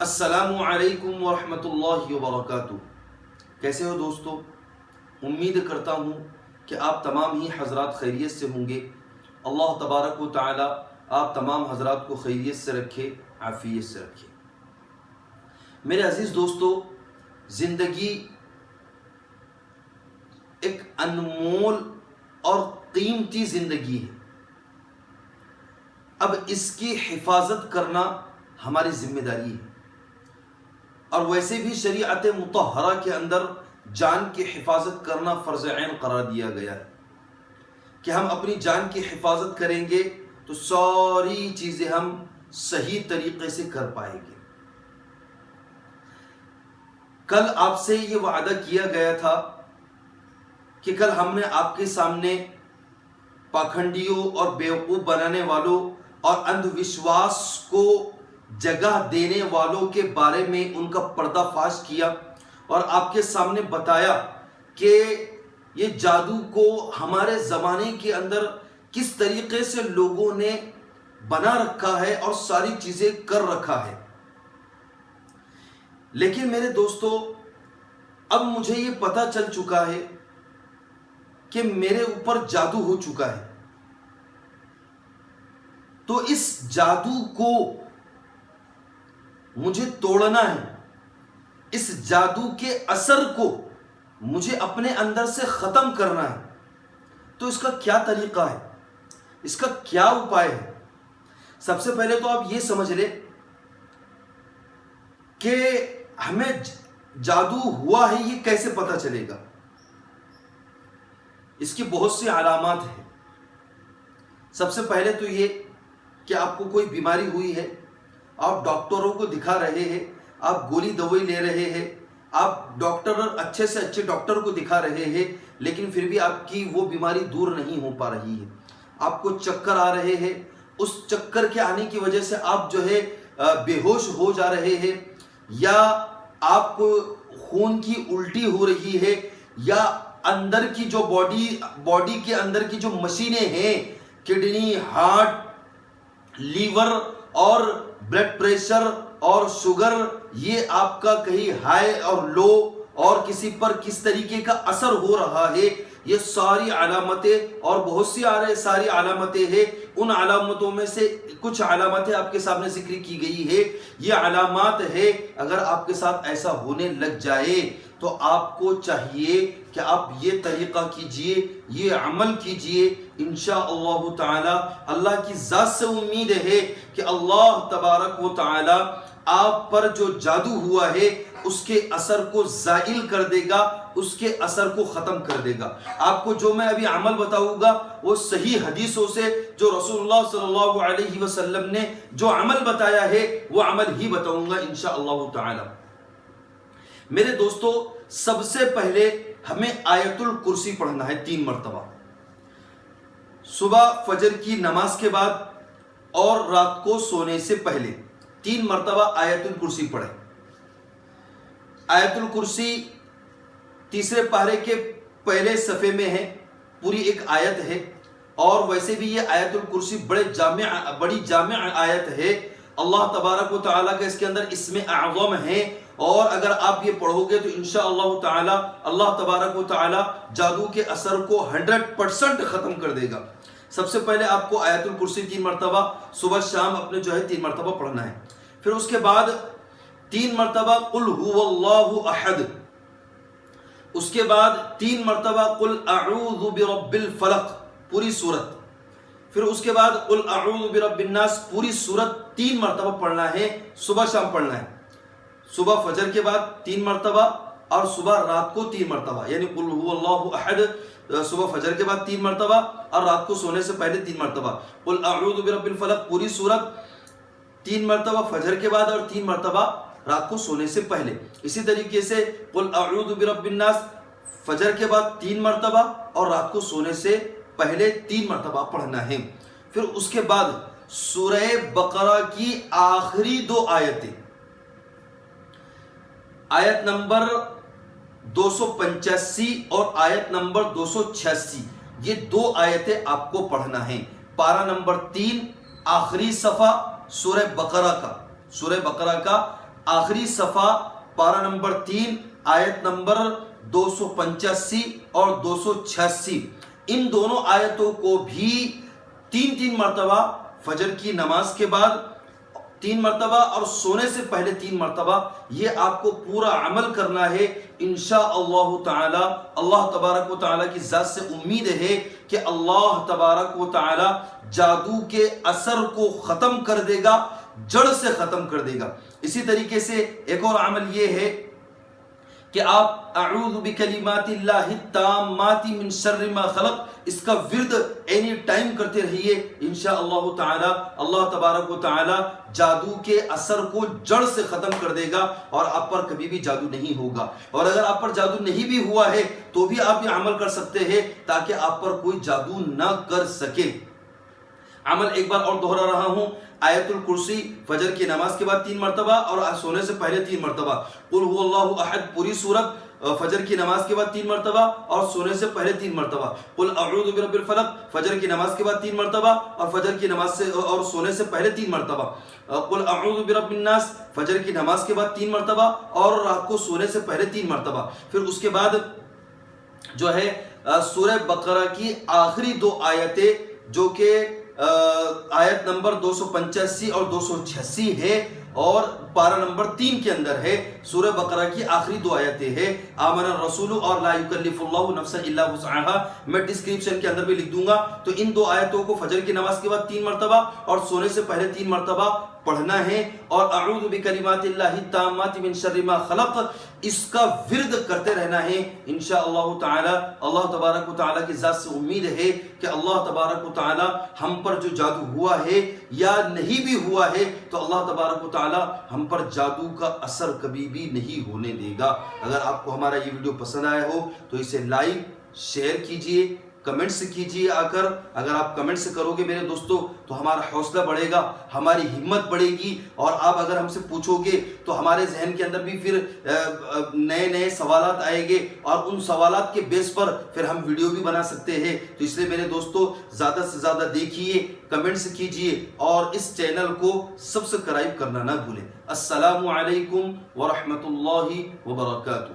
السلام علیکم ورحمۃ اللہ وبرکاتہ۔ کیسے ہو دوستو؟ امید کرتا ہوں کہ آپ تمام ہی حضرات خیریت سے ہوں گے۔ اللہ تبارک و تعالی آپ تمام حضرات کو خیریت سے رکھے، عافیت سے رکھے۔ میرے عزیز دوستو، زندگی ایک انمول اور قیمتی زندگی ہے۔ اب اس کی حفاظت کرنا ہماری ذمہ داری ہے، اور ویسے بھی شریعت مطہرہ کے اندر جان کی حفاظت کرنا فرض عین قرار دیا گیا ہے کہ ہم اپنی جان کی حفاظت کریں گے تو ساری چیزیں ہم صحیح طریقے سے کر پائیں گے۔ کل آپ سے یہ وعدہ کیا گیا تھا کہ کل ہم نے آپ کے سامنے پاکھنڈیوں اور بیوقوف بنانے والوں اور اندھ وشواس کو جگہ دینے والوں کے بارے میں ان کا پردہ فاش کیا، اور آپ کے سامنے بتایا کہ یہ جادو کو ہمارے زمانے کے اندر کس طریقے سے لوگوں نے بنا رکھا ہے اور ساری چیزیں کر رکھا ہے۔ لیکن میرے دوستو، اب مجھے یہ پتہ چل چکا ہے کہ میرے اوپر جادو ہو چکا ہے، تو اس جادو کو مجھے توڑنا ہے۔ اس جادو کے اثر کو مجھے اپنے اندر سے ختم کرنا ہے۔ تو اس کا کیا طریقہ ہے؟ اس کا کیا اپائے ہے؟ سب سے پہلے تو آپ یہ سمجھ لیں کہ ہمیں جادو ہوا ہے یہ کیسے پتہ چلے گا۔ اس کی بہت سی علامات ہیں۔ سب سے پہلے تو یہ کہ آپ کو کوئی بیماری ہوئی ہے، آپ ڈاکٹروں کو دکھا رہے ہیں، آپ گولی دوائی لے رہے ہیں، آپ ڈاکٹر اچھے سے اچھے ڈاکٹر کو دکھا رہے ہیں، لیکن پھر بھی آپ کی وہ بیماری دور نہیں ہو پا رہی ہے۔ آپ کو چکر آ رہے ہیں، اس چکر کے آنے کی وجہ سے آپ جو ہے بے ہوش ہو جا رہے ہیں، یا آپ کو خون کی الٹی ہو رہی ہے، یا اندر کی جو باڈی کے اندر کی جو مشینیں ہیں، کڈنی، ہارٹ، لیور اور بلڈ پریشر اور شوگر، یہ آپ کا کہیں ہائی اور لو اور کسی پر کس طریقے کا اثر ہو رہا ہے، یہ ساری علامتیں اور بہت سی ساری علامتیں ہیں۔ ان علامتوں میں سے کچھ علامتیں آپ کے سامنے ذکر کی گئی ہے۔ یہ علامات ہے، اگر آپ کے ساتھ ایسا ہونے لگ جائے تو آپ کو چاہیے کہ آپ یہ طریقہ کیجئے، یہ عمل کیجئے۔ انشاءاللہ تعالی اللہ کی ذات سے امید ہے کہ اللہ تبارک و تعالی آپ پر جو جادو ہوا ہے اس کے اثر کو زائل کر دے گا، اس کے اثر کو ختم کر دے گا۔ آپ کو جو میں ابھی عمل بتاؤں گا وہ صحیح حدیثوں سے، جو رسول اللہ صلی اللہ علیہ وسلم نے جو عمل بتایا ہے وہ عمل ہی بتاؤں گا انشاءاللہ تعالی۔ میرے دوستو، سب سے پہلے ہمیں آیت الکرسی پڑھنا ہے 3 مرتبہ، صبح فجر کی نماز کے بعد اور رات کو سونے سے پہلے 3 مرتبہ آیت الکرسی پڑھیں۔ آیت الکرسی تیسرے پارے کے پہلے صفحے میں ہے، پوری ایک آیت ہے، اور ویسے بھی یہ آیت الکرسی بڑی جامع آیت ہے۔ اللہ تبارک و تعالیٰ کا اس کے اندر اسم اعظم ہے، اور اگر آپ یہ پڑھو گے تو انشاءاللہ تعالی اللہ تبارک و تعالی جادو کے اثر کو 100% ختم کر دے گا۔ سب سے پہلے آپ کو آیت الکرسی 3 مرتبہ صبح شام اپنے جو ہے 3 مرتبہ پڑھنا ہے۔ پھر اس کے بعد 3 مرتبہ قل هو اللہ احد، اس کے بعد 3 مرتبہ قل اعوذ برب الفلق پوری سورت، پھر اس کے بعد قل اعوذ برب الناس پوری سورت 3 مرتبہ پڑھنا ہے، صبح شام پڑھنا ہے۔ صبح فجر کے بعد 3 مرتبہ اور صبح رات کو 3 مرتبہ، یعنی قل هو اللہ احد صبح فجر کے بعد 3 مرتبہ اور رات کو سونے سے پہلے 3 مرتبہ، قل اعوذ برب الفلق پوری سورت 3 مرتبہ فجر کے بعد اور 3 مرتبہ رات کو سونے سے پہلے۔ اسی طریقے سے قل اعوذ برب الناس فجر کے بعد 3 مرتبہ اور رات کو سونے سے پہلے 3 مرتبہ پڑھنا ہے۔ پھر اس کے بعد سورہ بقرہ کی آخری 2 آیتیں، آیت نمبر 285 اور آیت نمبر 286، یہ 2 آیتیں آپ کو پڑھنا ہیں۔ پارہ نمبر 3 آخری صفحہ سورہ بقرہ کا آخری صفحہ پارہ نمبر 3 آیت نمبر 285 اور 286، ان دونوں آیتوں کو بھی 3 مرتبہ فجر کی نماز کے بعد 3 مرتبہ اور سونے سے پہلے 3 مرتبہ یہ آپ کو پورا عمل کرنا ہے انشاءاللہ تعالی۔ اللہ تبارک و تعالی کی ذات سے امید ہے کہ اللہ تبارک و تعالی جادو کے اثر کو ختم کر دے گا، جڑ سے ختم کر دے گا۔ اسی طریقے سے ایک اور عمل یہ ہے کہ آپ اعوذ بکلمات اللہ التامات من شر ما خلق اس کا ورد اینی ٹائم کرتے رہیے انشاءاللہ تعالی۔ اللہ تبارک و تعالی جادو کے اثر کو جڑ سے ختم کر دے گا اور آپ پر کبھی بھی جادو نہیں ہوگا۔ اور اگر آپ پر جادو نہیں بھی ہوا ہے تو بھی آپ یہ عمل کر سکتے ہیں تاکہ آپ پر کوئی جادو نہ کر سکے۔ عمل ایک بار اور دہرا رہا ہوں، آیت الکرسی فجر کی نماز کے بعد 3 مرتبہ اور سونے سے پہلے 3 مرتبہ، قل هو اللہ احد پوری سورت فجر کی نماز کے بعد 3 مرتبہ اور سونے سے پہلے 3 مرتبہ، قل اعوذ برب الفلق فجر کی نماز کے بعد 3 مرتبہ اور فجر کی نماز سے اور سونے سے پہلے 3 مرتبہ، قل اعوذ برب الناس فجر کی نماز کے بعد 3 مرتبہ اور رات کو سونے سے پہلے 3 مرتبہ۔ پھر اس کے بعد جو ہے سورہ بقرہ کی آخری 2 آیتیں جو کہ آیت نمبر 285 اور 286 ہے اور پارہ نمبر 3 کے اندر ہے، سورہ بقرہ کی آخری 2 آیتیں ہیں، آمن الرسول اور لا یکلف اللہ نفسا الا وسعها، میں ڈسکرپشن کے اندر بھی لکھ دوں گا۔ تو ان 2 آیتوں کو فجر کی نماز کے بعد 3 مرتبہ اور سونے سے پہلے 3 مرتبہ پڑھنا ہے، اور اعوذ بکلمات اللہ التامات من شر ما خلق اس کا ورد کرتے رہنا ہے انشاءاللہ تعالی۔ اللہ تبارک و تعالی کی ذات سے امید ہے کہ اللہ تبارک و تعالی ہم پر جو جادو ہوا ہے یا نہیں بھی ہوا ہے تو اللہ تبارک و تعالی ہم پر جادو کا اثر کبھی بھی نہیں ہونے دے گا۔ اگر آپ کو ہمارا یہ ویڈیو پسند آیا ہو تو اسے لائک شیئر کیجئے، کمنٹس کیجئے آ کر۔ اگر آپ کمنٹس کرو گے میرے دوستو تو ہمارا حوصلہ بڑھے گا، ہماری ہمت بڑھے گی، اور آپ اگر ہم سے پوچھو گے تو ہمارے ذہن کے اندر بھی پھر نئے سوالات آئیں گے اور ان سوالات کے بیس پر پھر ہم ویڈیو بھی بنا سکتے ہیں۔ تو اس لیے میرے دوستو زیادہ سے زیادہ دیکھیے، کمنٹس کیجئے اور اس چینل کو سبسکرائب کرنا نہ بھولیں۔ السلام علیکم ورحمۃ اللہ وبرکاتہ۔